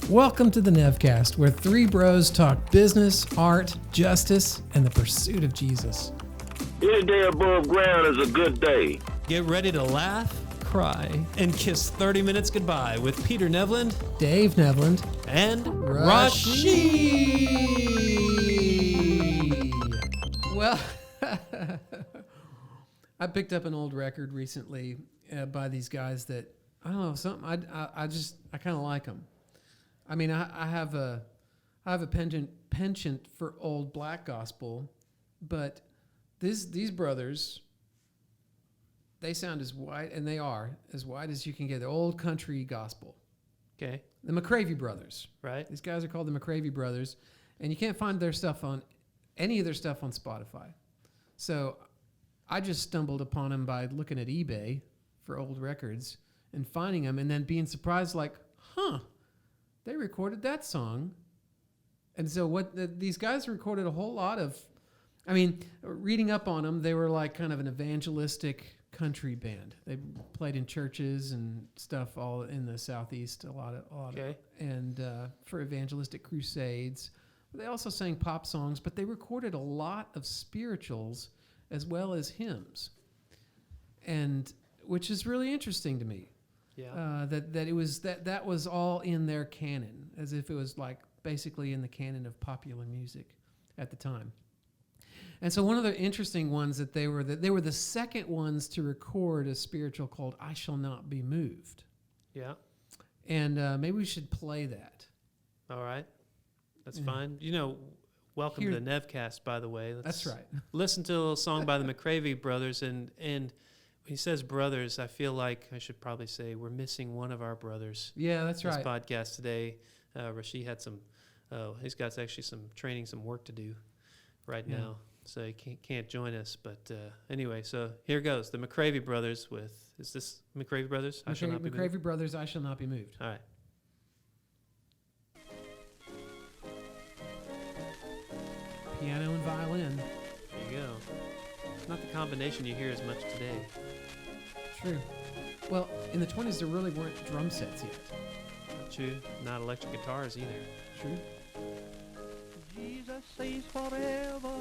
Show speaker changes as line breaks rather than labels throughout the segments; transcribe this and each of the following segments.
Welcome to the Nevcast, where three bros talk business, art, justice, and the pursuit of Jesus.
Any day above ground is a good day.
Get ready to laugh, cry, and kiss 30 minutes goodbye with Peter Nevland,
Dave Nevland,
and
Rashid. Well, I picked up an old record recently by these guys that, I don't know, something, I kind of like them. I mean, I have a penchant for old black gospel, but these brothers, they sound as white, and they are as white as you can get. The old country gospel.
Okay.
The McCravey brothers.
Right.
These guys are called the McCravey brothers, and you can't find their stuff on any of their stuff on Spotify. So I just stumbled upon them by looking at eBay for old records and finding them, and then being surprised, like, they recorded that song. And so these guys recorded a whole lot of, I mean, reading up on them, they were like kind of an evangelistic country band. They played in churches and stuff all in the Southeast, a lot
Okay.
and for evangelistic crusades. They also sang pop songs, but they recorded a lot of spirituals as well as hymns, and which is really interesting to me.
Yeah.
That was all in their canon, as if it was like basically in the canon of popular music at the time. And so one of the interesting ones that they were the second ones to record a spiritual called "I Shall Not Be Moved."
Yeah.
And maybe we should play that.
All right. That's fine. You know, welcome to the Nevcast, by the way.
That's right.
Listen to a little song by the McCravey brothers, and when he says brothers, I feel like I should probably say we're missing one of our brothers.
Yeah, that's right.
This podcast today, Rashid had he's got actually some training, some work to do right now, so he can't join us. But anyway, so here goes. The McCravey brothers is this McCravey brothers?
McCravey brothers, "I Shall Not Be Moved."
All right.
Piano and violin.
There you go. Not the combination you hear as much today.
True. Well, in the 20s, there really weren't drum sets yet.
Not true. Not electric guitars either.
True.
Jesus says forever,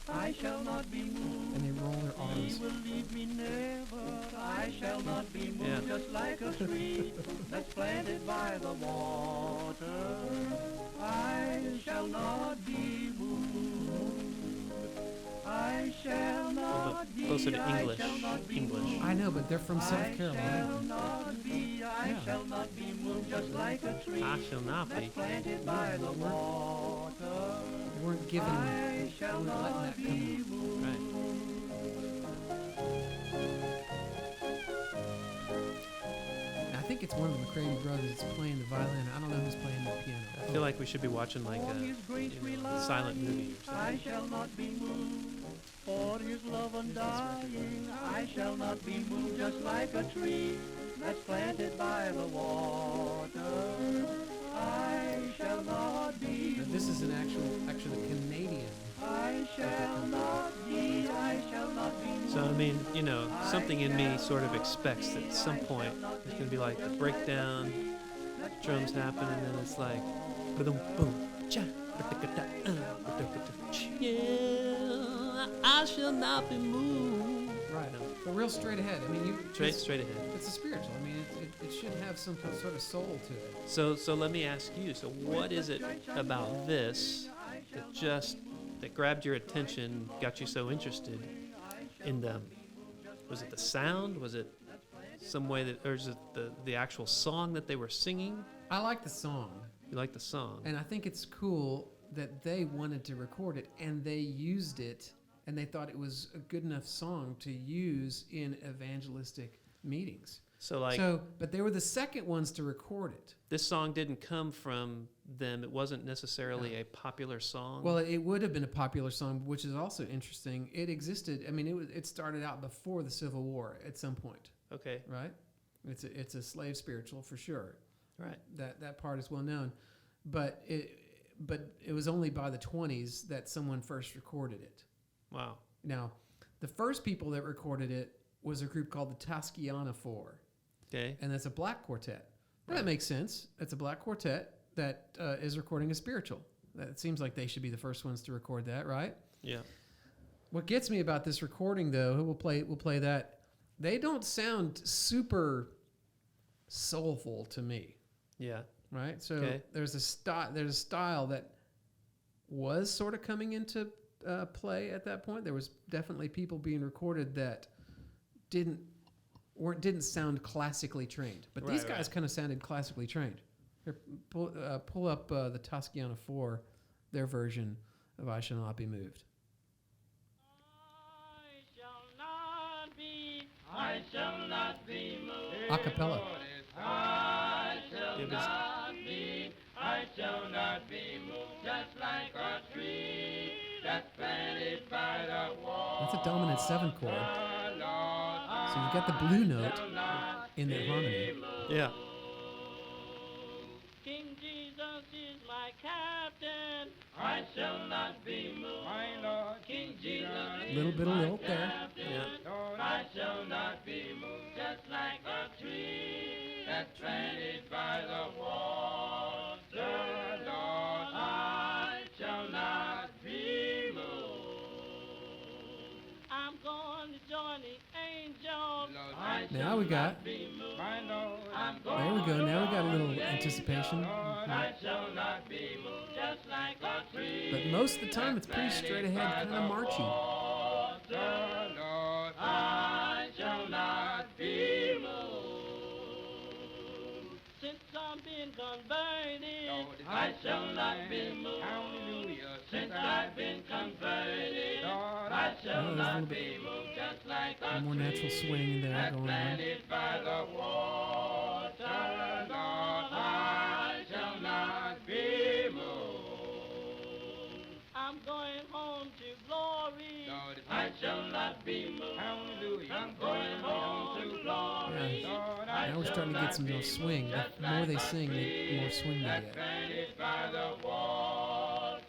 I shall not be moved.
And they roll their
He
R's.
will leave me never. I shall not be moved.
Yeah.
Just like a tree that's planted by the water. I shall not be moved. I shall not be.
Closer to English. English.
I know, but they're from South
I shall
Carolina.
not be. I shall not be moved. Just like a tree
I shall not
that's
be.
planted by the water.
They weren't giving
I
they
shall
weren't letting
not
that
be
come
moved.
Right.
out. I think it's one of the McCravey brothers that's playing the violin. I don't know who's playing the piano.
I feel like we should be watching like a silent movie or something.
I shall not be moved. For his love undying, I shall not be moved. Just like a tree that's planted by the water, I shall not be
Now,
moved.
this is actually Canadian.
I shall not be. I shall not be moved.
So, I mean, you know, something in me sort of expects that at some point there's going to be like the breakdown, drums happen, and then it's like, boom, boom, cha, yeah, I shall not be moved.
Right. So real straight ahead. I mean,
Straight ahead.
It's a spiritual. I mean, it should have some sort of soul to it.
So let me ask you. So what is it about this that grabbed your attention, got you so interested in them? Was it the sound? Was it some way that, or is it the actual song that they were singing?
I like the song,
You like the song?
and I think it's cool that they wanted to record it, and they used it, and they thought it was a good enough song to use in evangelistic meetings. But they were the second ones to record it.
This song didn't come from them. It wasn't necessarily a popular song.
Well, it would have been a popular song, which is also interesting. It existed. I mean, it started out before the Civil War at some point,
okay,
right? It's a slave spiritual for sure.
right.
That part is well known, but it was only by the 20s that someone first recorded it.
Wow.
Now, the first people that recorded it was a group called the Tascayana Four.
Okay.
And that's a black quartet.
Right.
That makes sense. It's a black quartet that is recording a spiritual. It seems like they should be the first ones to record that, right?
Yeah.
What gets me about this recording, though, we'll play that. They don't sound super soulful to me,
Yeah.
right? So
Okay.
there's a style that was sort of coming into play at that point. There was definitely people being recorded that didn't sound classically trained, but these guys kind of sounded classically trained. Here, pull up the Toscana 4, their version of "I Shall Not Be Moved."
I shall not be moved.
A cappella.
I shall
It was-
not be. I shall not be moved. Just like a tree that's planted by the water.
That's a dominant 7 chord. So you've got the blue note in their harmony.
Yeah.
King Jesus is my captain. I shall not be moved. My Lord, King Jesus
A
is
little bit of lilt there.
Yeah.
I shall not be moved. Just like a tree that's planted by the water. Lord, I shall not be moved. I'm going to join the angels.
Now we got. There we go. Now we got a little anticipation.
I shall not be moved. Just like a tree.
But most of the time, it's pretty straight ahead, kind of marchy.
Lord, I shall not be moved. Since I've been converted, I shall not be moved. Hallelujah. Since I've been converted, I shall
there's a
not
little
be moved. Just like
A
a
more natural swing there
that's
going on.
planted by the water. Lord, I shall not be moved. I'm going home to glory. I shall not be moved. Hallelujah. I'm going home to glory.
Now we're starting to get some real swing. The more they sing, the more swing they get.
Planted by the water.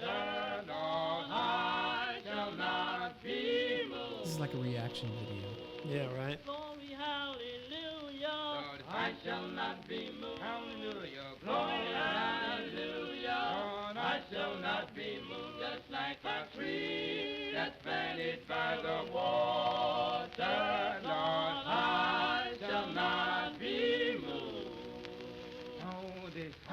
Lord, I shall not be moved.
This is like a reaction video.
Yeah. Right.
Glory, hallelujah. I shall not be moved. Hallelujah. Glory, hallelujah. I shall not be moved. Just like a tree that's planted by the water. Lord, I shall not be moved. I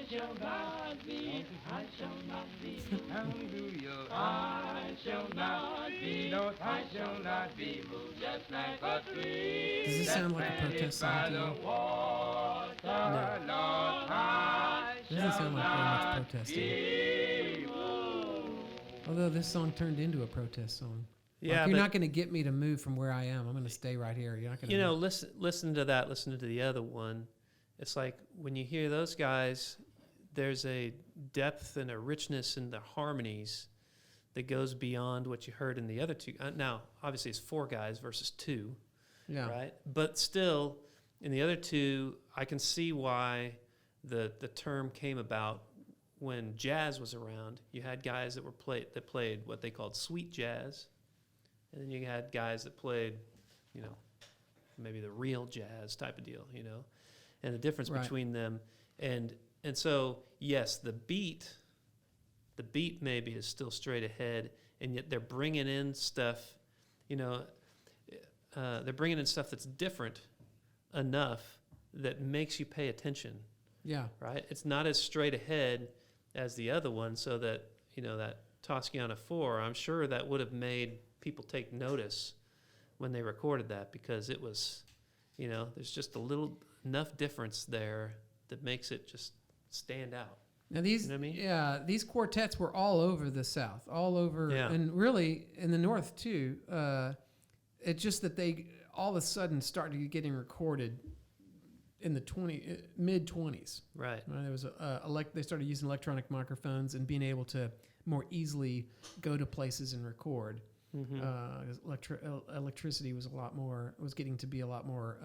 shall not be. I shall not be. Hallelujah. I shall not be. I shall not be moved. Just like a tree.
Does this sound like a protest song to you?
No.
It doesn't sound like very much protesting. Although this song turned into a protest song.
Yeah.
Like, you're
but,
not going to get me to move from where I am. I'm going to stay right here. You're not going to.
you know, listen to that. Listen to the other one. It's like when you hear those guys, there's a depth and a richness in the harmonies that goes beyond what you heard in the other two. Now, obviously, it's 4 guys versus 2,
Yeah.
right? But still, in the other 2, I can see why the term came about when jazz was around. You had guys that played what they called sweet jazz, and then you had guys that played, you know, maybe the real jazz type of deal, you know, and the difference
Right.
between them. And so, yes, the beat maybe is still straight ahead, and yet they're bringing in stuff, you know, they're bringing in stuff that's different enough that makes you pay attention,
Yeah.
right? It's not as straight ahead as the other one, so that, you know, that Toscana 4, I'm sure that would have made people take notice when they recorded that, because it was, you know, there's just a little enough difference there that makes it just stand out.
Now these,
You know what I mean?
yeah, these quartets were all over the South, all over,
Yeah.
and really in the North too. It's just that they all of a sudden started getting recorded in the mid 20s.
Right.
There was they started using electronic microphones and being able to more easily go to places and record. Electricity was getting to be a lot more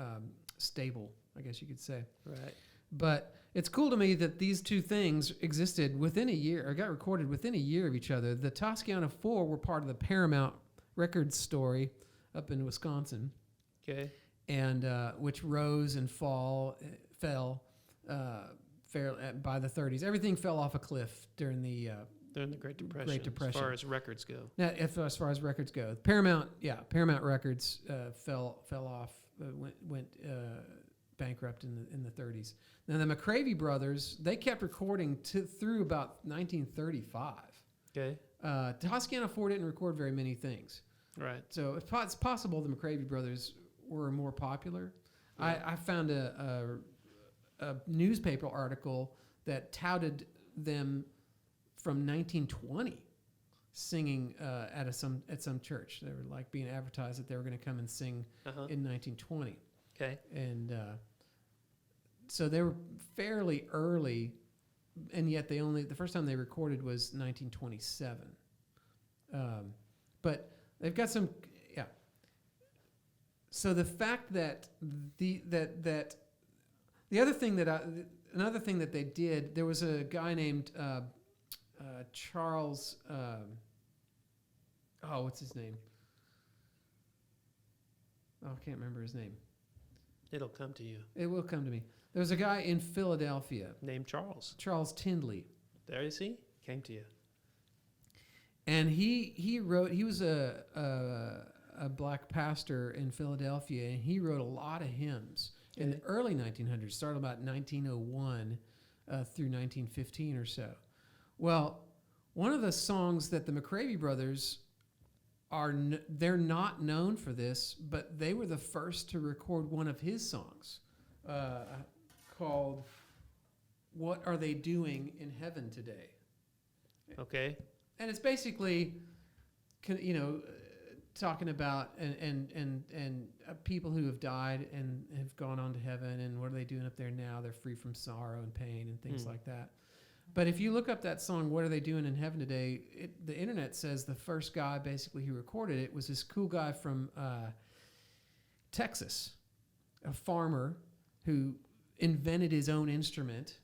stable, I guess you could say.
Right.
But it's cool to me that these two things existed within a year, or got recorded within a year of each other. The Toscana 4 were part of the Paramount Records story up in Wisconsin,
Okay.
and which rose and fell by the 30s. Everything fell off a cliff during the
During the Great Depression.
Great Depression.
As far as records go.
now, as far as records go. Paramount Records fell off, went bankrupt in the 30s. Now the McCravey brothers, they kept recording through about 1935.
Okay.
Toscano 4 didn't record very many things.
Right.
So it's possible the McCravey brothers were more popular.
Yeah.
I found a newspaper article that touted them from 1920 singing at some church. They were like being advertised that they were going to come and sing in 1920.
Okay.
And so they were fairly early, and yet the first time they recorded was 1927. But they've got some, yeah. So the fact that another thing that they did, there was a guy named Charles. What's his name? Oh, I can't remember his name.
It'll come to you.
It will come to me. There was a guy in Philadelphia,
Named Charles.
Charles Tindley,
There you see? Came to you.
and he wrote. He was a black pastor in Philadelphia, and he wrote a lot of hymns in the early 1900s, starting about 1901 through 1915 or so. Well, one of the songs that the McCravey brothers they're not known for this, but they were the first to record one of his songs called "What Are They Doing in Heaven Today?"
Okay.
And it's basically, talking about and people who have died and have gone on to heaven, and what are they doing up there now? They're free from sorrow and pain and things like that. But if you look up that song, "What Are They Doing in Heaven Today?" The internet says the first guy basically who recorded it was this cool guy from Texas, a farmer who invented his own instrument.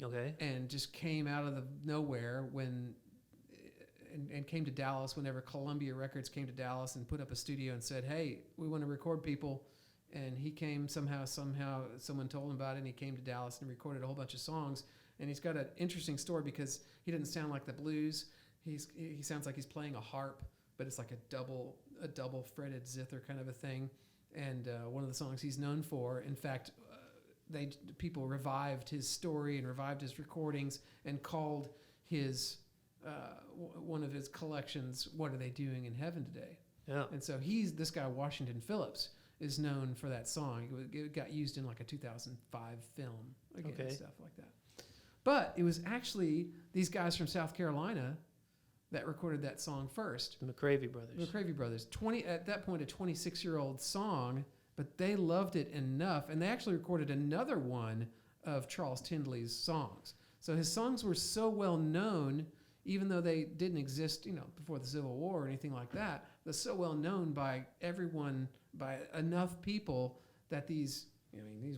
Okay.
And just came out of the nowhere and came to Dallas whenever Columbia Records came to Dallas and put up a studio and said, "Hey, we want to record people." And he came somehow someone told him about it, and he came to Dallas and recorded a whole bunch of songs. And he's got an interesting story because he doesn't sound like the blues. He sounds like he's playing a harp, but it's like a double fretted zither kind of a thing. And one of the songs he's known for, in fact, people revived his story and revived his recordings and called his one of his collections "What Are They Doing in Heaven Today?"
Yeah.
And so this guy Washington Phillips is known for that song. It got used in like a 2005 film again, and stuff like that. But it was actually these guys from South Carolina that recorded that song first.
The McCravey brothers.
The McCravey brothers. At that point, a 26-year-old song, but they loved it enough, and they actually recorded another one of Charles Tindley's songs. So his songs were so well known, even though they didn't exist, before the Civil War or anything like that. They're so well known by everyone, by enough people that these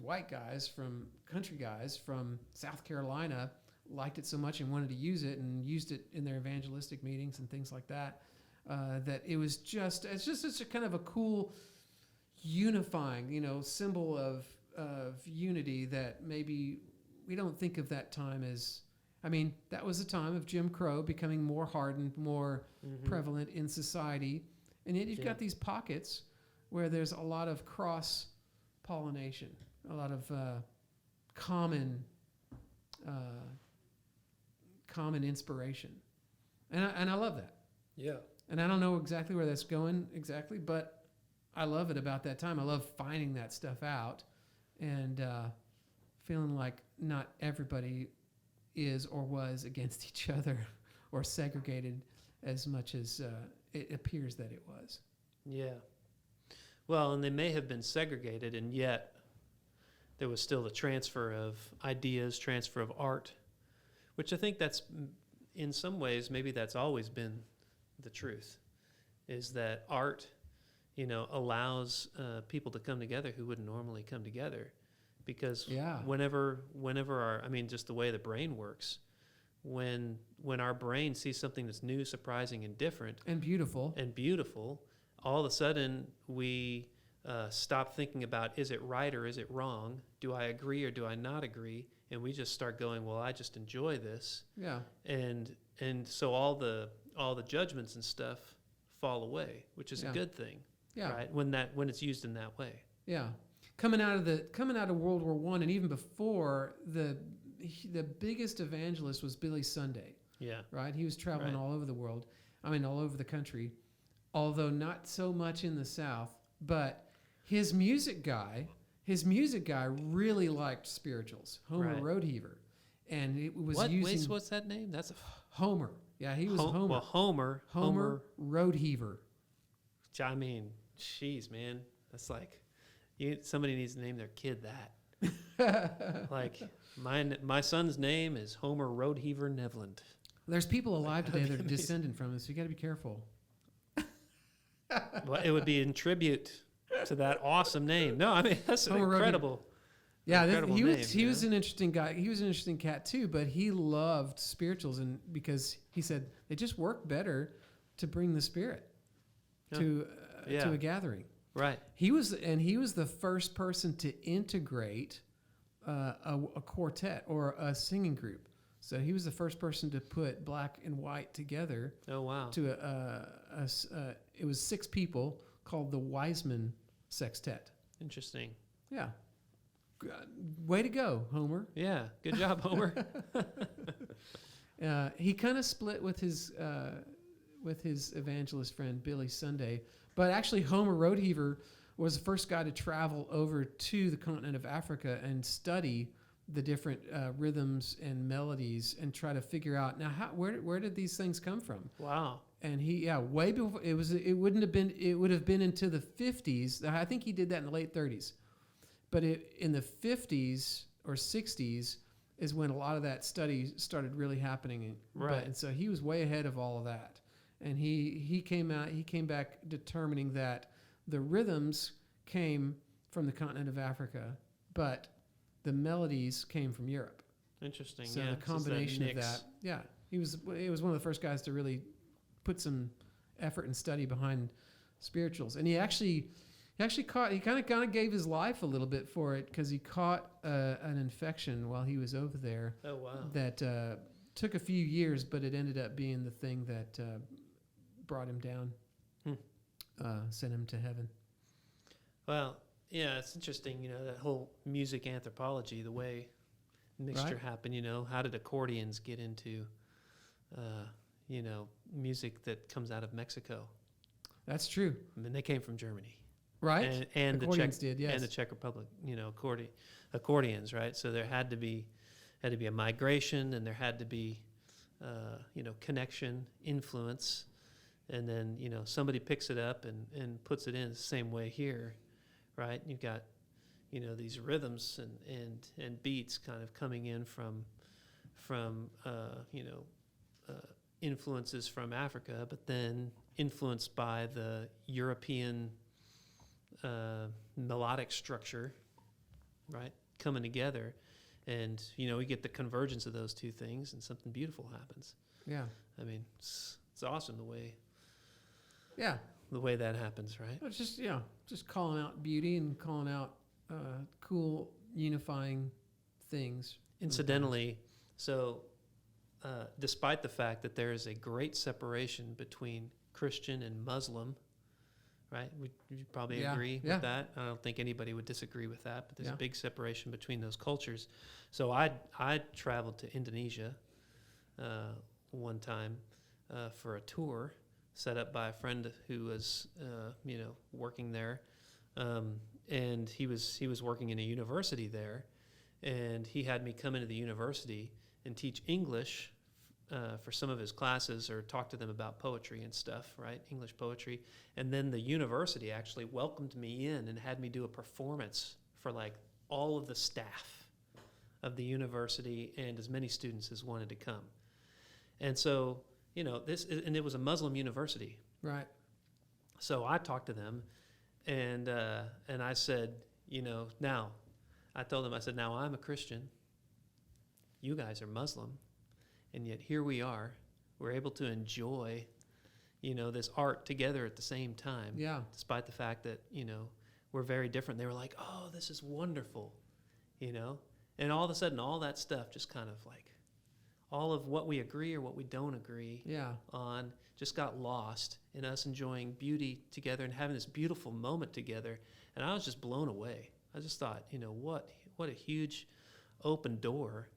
white guys country guys from South Carolina liked it so much and wanted to use it and used it in their evangelistic meetings and things like that. That it's just such a kind of a cool unifying, symbol of unity that maybe we don't think of that time as. I mean, that was a time of Jim Crow becoming more hardened, more prevalent in society, and yet you've got these pockets where there's a lot of cross-pollination, a lot of common inspiration, and I love that.
Yeah.
And I don't know exactly where that's going exactly, but I love it about that time. I love finding that stuff out and feeling like not everybody is or was against each other or segregated as much as it appears that it was.
Yeah. Well, and they may have been segregated, and yet there was still the transfer of ideas, transfer of art, which I think that's, in some ways, maybe that's always been the truth, is that art, allows people to come together who wouldn't normally come together. Because whenever just the way the brain works, when our brain sees something that's new, surprising, and different,
and beautiful,
all of a sudden we stop thinking about, is it right or is it wrong? Do I agree or do I not agree? and we just start going, well, I just enjoy this,
Yeah.
and so all the judgments and stuff fall away, which is
Yeah.
a good thing,
Yeah.
right? When it's used in that way.
Yeah. Coming out of World War One, and even before, the biggest evangelist was Billy Sunday.
Yeah.
Right? He was traveling
Right.
all over the world. I mean, all over the country, although not so much in the South. But his music guy really liked spirituals. Homer
Right.
Roadheaver, and it was using
What's that name? That's a
Homer. Yeah, he was Homer.
Well,
Homer Roadheaver.
I mean, jeez, man, that's like, somebody needs to name their kid that. Like, my son's name is Homer Roadheaver Nevland.
There's people alive today
that'd
that
be
are
amazing.
descended from us. So you got to be careful.
Well, it would be in tribute to that awesome name. No, I mean, that's an
Homer Roadheaver.
incredible.
Yeah,
incredible
he
name,
was an interesting guy. He was an interesting cat too, but he loved spirituals, and because he said they just work better to bring the spirit to
Yeah.
a gathering.
Right.
He was the first person to integrate a quartet or a singing group. So he was the first person to put black and white together
Oh, wow.
to it was 6 people called the Wiseman Sextet.
Interesting.
Yeah. Way to go, Homer.
Yeah. Good job, Homer.
He kind of split with his evangelist friend Billy Sunday, but actually Homer Roadheaver was the first guy to travel over to the continent of Africa and study the different rhythms and melodies and try to figure out now where did these things come from?
Wow.
And way before it would have been into the 50s. I think he did that in the late 30s. But in the 50s or 60s is when a lot of that study started really happening.
Right.
And so he was way ahead of all of that. And he came back determining that the rhythms came from the continent of Africa, but the melodies came from Europe.
Interesting.
So
yeah.
the
It's just
combination of
mix.
that, yeah, he was one of the first guys to really put some effort and study behind spirituals, and he kind of gave his life a little bit for it because he caught an infection while he was over there
Oh, wow.
that took a few years, but it ended up being the thing that brought him down, sent him to heaven.
Well, yeah, it's interesting, that whole music anthropology, the way mixture
Right.
happened, how did accordions get into, music that comes out of Mexico?
That's true,
I mean, they came from Germany.
right?
And
Accordions did, yes.
and the Czech Republic, accordions, right? So there had to be a migration, and there had to be, connection, influence, and then somebody picks it up and puts it in the same way here, right? You've got these rhythms and beats kind of coming in from influences from Africa, but then influenced by the European melodic structure, right, coming together, and we get the convergence of those two things, and something beautiful happens.
Yeah,
I mean, it's awesome the way
yeah.
that happens, right?
It's just calling out beauty and calling out cool unifying things.
Incidentally, so despite the fact that there is a great separation between Christian and Muslim, right? Would you probably
Yeah,
agree
yeah.
with that? I don't think anybody would disagree with that, but there's
Yeah.
a big separation between those cultures. So I traveled to Indonesia one time for a tour set up by a friend who was working there, and he was working in a university there, and he had me come into the university and teach English for some of his classes, or talk to them about poetry and stuff, right? English poetry. And then the university actually welcomed me in and had me do a performance for like all of the staff of the university and as many students as wanted to come. And so, and it was a Muslim university.
Right.
So I talked to them, and I said, now, I told them, I said, now I'm a Christian, you guys are Muslim, and yet here we are. We're able to enjoy, this art together at the same time.
Yeah.
Despite the fact that, we're very different. They were like, oh, this is wonderful, And all of a sudden, all that stuff just kind of like, all of what we agree or what we don't agree on just got lost in us enjoying beauty together and having this beautiful moment together. And I was just blown away. I just thought, what a huge open door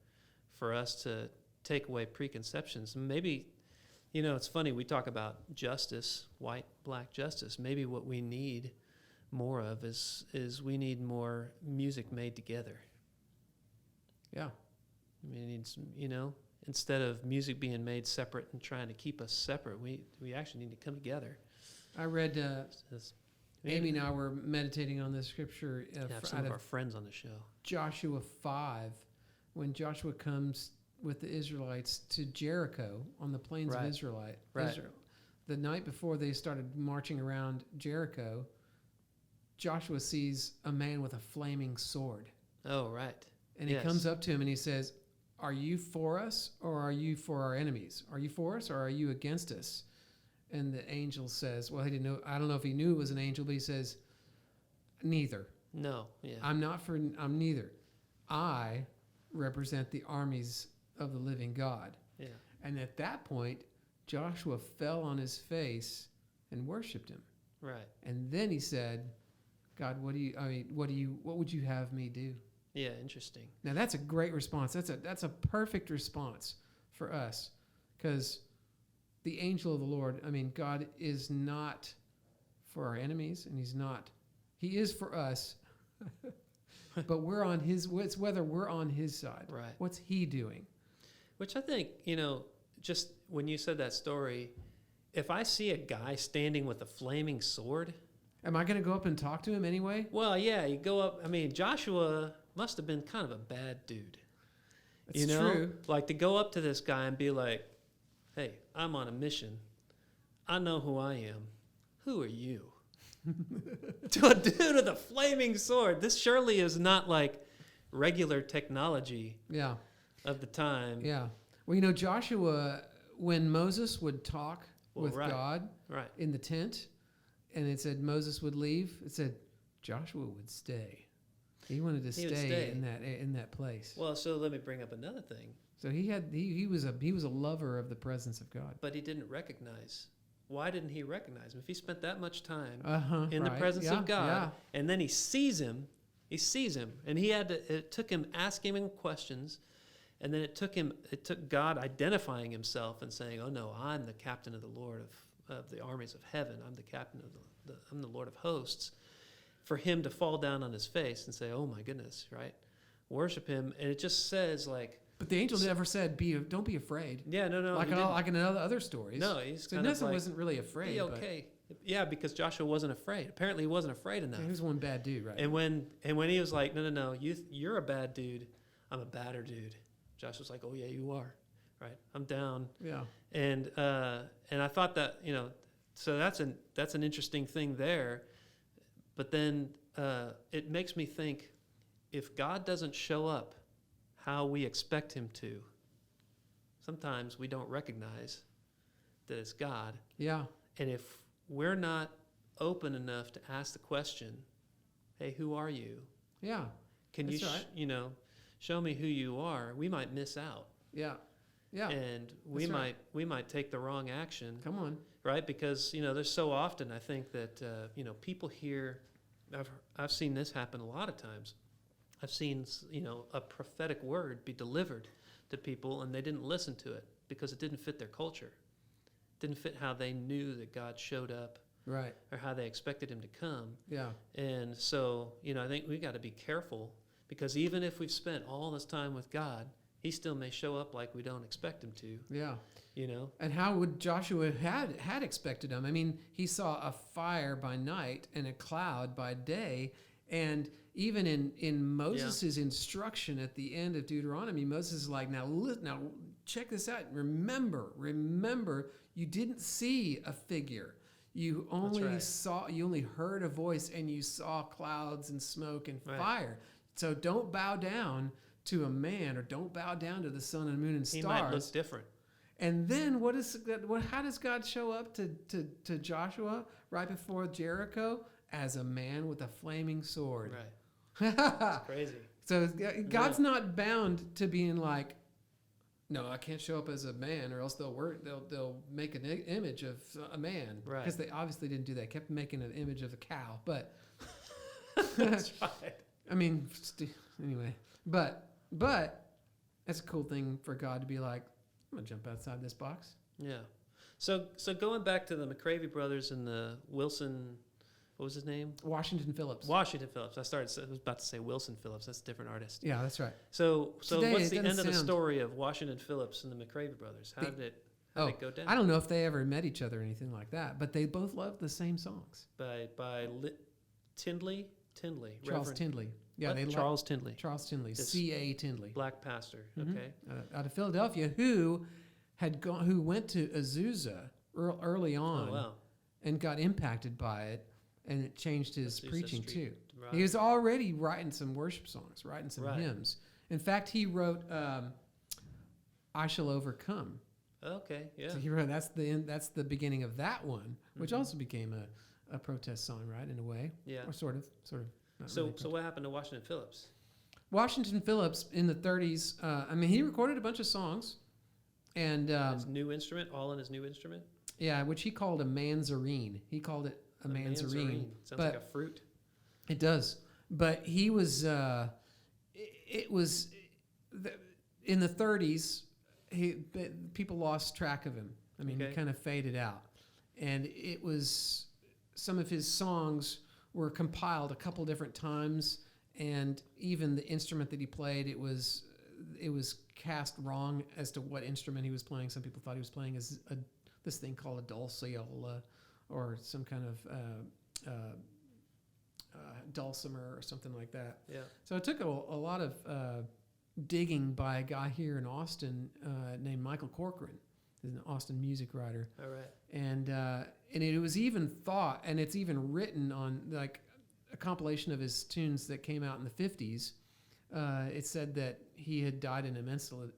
for us to take away preconceptions. And maybe, it's funny, we talk about justice, white, black justice. Maybe what we need more of is we need more music made together.
Yeah.
We need some, instead of music being made separate and trying to keep us separate, we actually need to come together.
I read, Amy and I were meditating on this scripture
have some of our friends on the show.
Joshua 5, when Joshua comes with the Israelites to Jericho on the plains of Israel. The night before they started marching around Jericho, Joshua sees a man with a flaming sword.
Oh, right.
And he comes up to him and he says, "Are you for us or are you for our enemies? Are you for us or are you against us?" And the angel says, well, he didn't know. I don't know if he knew it was an angel, but he says, "Neither.
No, yeah.
I'm neither. I represent the armies of the living God."
Yeah.
And at that point, Joshua fell on his face and worshiped him.
Right.
And then he said, "God, what would you have me do?"
Yeah, interesting.
Now that's a great response. That's a perfect response for us, because the angel of the Lord, God is not for our enemies, and he is for us, but we're on it's whether we're on his side.
Right.
What's he doing?
Which I think, just when you said that story, if I see a guy standing with a flaming sword,
Am I going to go up and talk to him anyway?
well, yeah, you go up. Joshua must have been kind of a bad dude.
It's true.
Like to go up to this guy and be like, "Hey, I'm on a mission. I know who I am. Who are you?" To a dude with a flaming sword. This surely is not like regular technology
Yeah.
of the time.
Yeah. Well, Joshua, when Moses would talk with God
Right.
in the tent, and it said Moses would leave, it said Joshua would stay. He wanted to stay in that place.
Well, so let me bring up another thing.
So he was a lover of the presence of God.
But he didn't recognize. Why didn't he recognize him? If he spent that much time
In
the presence of God, and then he sees him, and it took him asking him questions, and then it took God identifying himself and saying, "Oh no, I'm the captain of the Lord of the armies of heaven. I'm the captain of I'm the Lord of hosts." For him to fall down on his face and say, "Oh my goodness," right? Worship him, and it just says like.
But the angel never said, "Don't be afraid."
Yeah, no.
Like in other stories.
No, he's
so
kind of like,
wasn't really afraid.
Be okay. Yeah, because Joshua wasn't afraid. Apparently, he wasn't afraid enough.
He was one bad dude, right?
And when he was like, "No, you're a bad dude. I'm a badder dude." Joshua's like, "Oh yeah, you are, right? I'm down."
Yeah.
And I thought that so that's an interesting thing there, but then it makes me think, if God doesn't show up how we expect him to, sometimes we don't recognize that it's God.
Yeah.
And if we're not open enough to ask the question, "Hey, who are you?
Yeah.
Can
That's
you
right.
show me who you are?" We might miss out.
Yeah. Yeah.
And we might take the wrong action.
Come on.
Right? Because there's so often I think that people hear. I've seen this happen a lot of times. I've seen a prophetic word be delivered to people, and they didn't listen to it because it didn't fit their culture. It didn't fit how they knew that God showed up,
Right.
or how they expected him to come.
Yeah.
And so I think we got to be careful, because even if we've spent all this time with God, he still may show up like we don't expect him to.
Yeah.
And
how would Joshua had expected him? He saw a fire by night and a cloud by day, and even in Moses' instruction at the end of Deuteronomy, Moses is like, now check this out. Remember, you didn't see a figure. You only heard a voice, and you saw clouds and smoke and fire. So don't bow down to a man, or don't bow down to the sun and moon and stars.
He might look different.
And then how does God show up to Joshua right before Jericho? As a man with a flaming sword.
Right. It's crazy.
So God's not bound to being like, no, I can't show up as a man, or else they'll make an image of a man,
Right.
Because they obviously didn't do that. Kept making an image of a cow, but
That's right.
I mean, anyway, but that's a cool thing for God to be like, I'm gonna jump outside this box.
Yeah. So going back to the McCravey brothers and the Wilson, what was his name?
Washington Phillips.
Washington Phillips. I was about to say Wilson Phillips. That's a different artist.
Yeah, that's right.
So
Today,
what's
it
the
doesn't
end of the
sound-
story of Washington Phillips and the McCravey brothers? How did it go down?
I don't know if they ever met each other or anything like that, but they both loved the same songs.
By Tindley,
Charles
Reverend-
Tindley. Yeah,
what?
they
Charles Tindley,
Charles Tindley,
This-
C.A. Tindley.
black pastor.
Mhm.
Okay.
Out of Philadelphia, who went to Azusa early on,
Oh wow.
and got impacted by it, and it changed his
Azusa
preaching
Street.
too.
Right.
He was already writing some worship songs, writing some
Right.
hymns. In fact, he wrote "I Shall Overcome."
Okay. Yeah.
So he wrote that's the beginning of that one, which
Mhm.
also became a protest song, right? In a way,
Yeah.
or sort of. Not
So
really.
so what happened to Washington Phillips?
Washington Phillips in the 30s. I mean, he recorded a bunch of songs, and
His new instrument, all in his new instrument.
yeah, which he called a manzarine. He called it a manzarine.
Sounds
but
like a fruit.
it does. But he was. It was in the 30s. People lost track of him. I mean,
Okay.
he kind of faded out, and it was some of his songs were compiled a couple different times, and even the instrument that he played, it was cast wrong as to what instrument he was playing. Some people thought he was playing this thing called a dulciola, or some kind of dulcimer or something like that.
Yeah.
So it took a lot of digging by a guy here in Austin named Michael Corcoran. He's an Austin music writer.
All right.
And it was even thought, and it's even written on like a compilation of his tunes that came out in the 50s. It said that he had died in a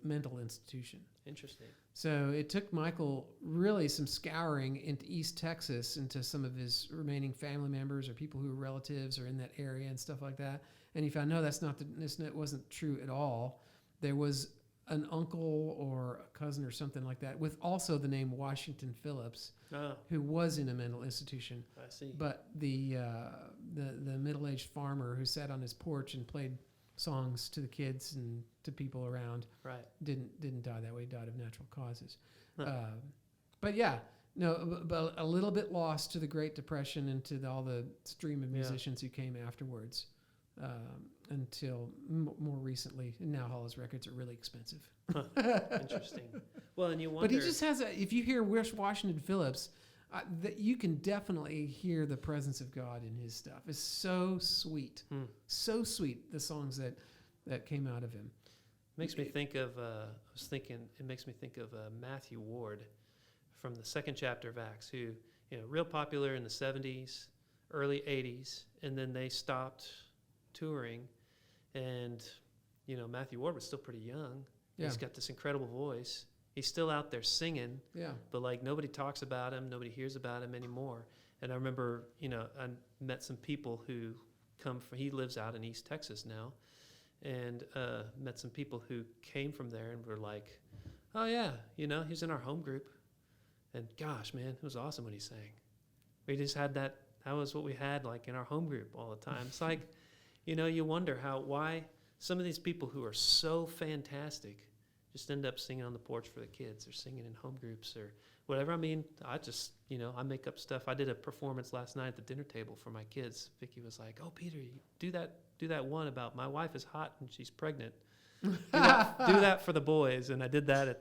mental institution.
Interesting.
So it took Michael really some scouring into East Texas, into some of his remaining family members or people who were relatives or in that area and stuff like that. And he found, no, it wasn't true at all. There was an uncle or a cousin or something like that with also the name Washington Phillips,
Oh,
who was in a mental institution.
I see.
But the middle-aged farmer who sat on his porch and played songs to the kids and to people around
Right.
didn't die that way. He died of natural causes.
Huh.
But yeah, no, but a little bit lost to the Great Depression and to all the stream of
Yeah.
musicians who came afterwards, until more recently. And now all his records are really expensive.
Interesting. Well, and you wonder.
But he just has if you hear Washington Phillips, that you can definitely hear the presence of God in his stuff. It's so sweet, so sweet. The songs that came out of him.
Makes me think of. It makes me think of Matthew Ward from the second chapter of Acts, who real popular in the 70s, early 80s, and then they stopped touring, and Matthew Ward was still pretty young.
Yeah.
He's got this incredible voice. He's still out there singing,
Yeah.
but like nobody talks about him, nobody hears about him anymore. And I remember, I met some people who come from. He lives out in East Texas now, and met some people who came from there and were like, "Oh yeah, he's in our home group." And gosh, man, it was awesome when he sang. We just had that. That was what we had like in our home group all the time. It's like, you wonder why some of these people who are so fantastic just end up singing on the porch for the kids or singing in home groups or whatever. I mean, I just, I make up stuff. I did a performance last night at the dinner table for my kids. Vicky was like, "Oh, Peter, you do that one about my wife is hot and she's pregnant. Do that for the boys." And I did that at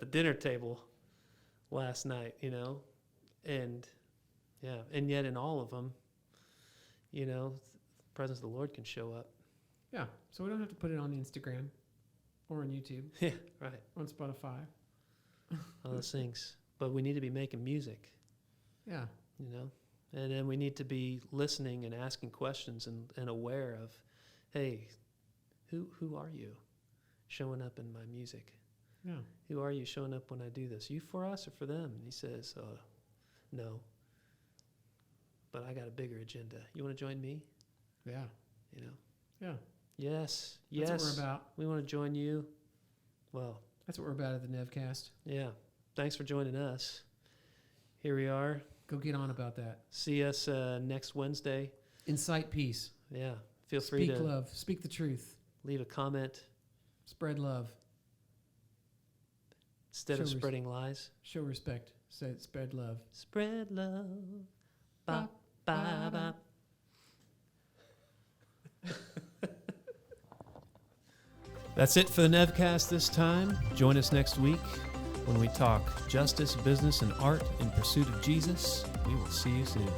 the dinner table last night, and yeah, and yet in all of them, the presence of the Lord can show up.
Yeah. So we don't have to put it on Instagram or on YouTube,
Yeah, right.
on Spotify.
All those things. But we need to be making music,
Yeah.
and then we need to be listening and asking questions and aware of, hey, who are you showing up in my music?
Yeah.
Who are you showing up when I do this? You for us or for them? And he says, no, but I got a bigger agenda. You want to join me?
Yeah.
You know,
Yeah.
Yes.
That's
Yes.
what we're about.
We want to join you. Well,
That's what we're about at the Nevcast.
yeah. Thanks for joining us. Here we are.
Go get on about that.
See us next Wednesday.
Incite peace.
Yeah. Feel free
Speak
to
love. Speak the truth.
leave a comment
Spread love.
instead
Show
of
res-
spreading lies.
Show respect. Say spread love.
Spread love. Ba, ba, ba. That's it for the Nevcast this time. Join us next week when we talk justice, business, and art in pursuit of Jesus. We will see you soon.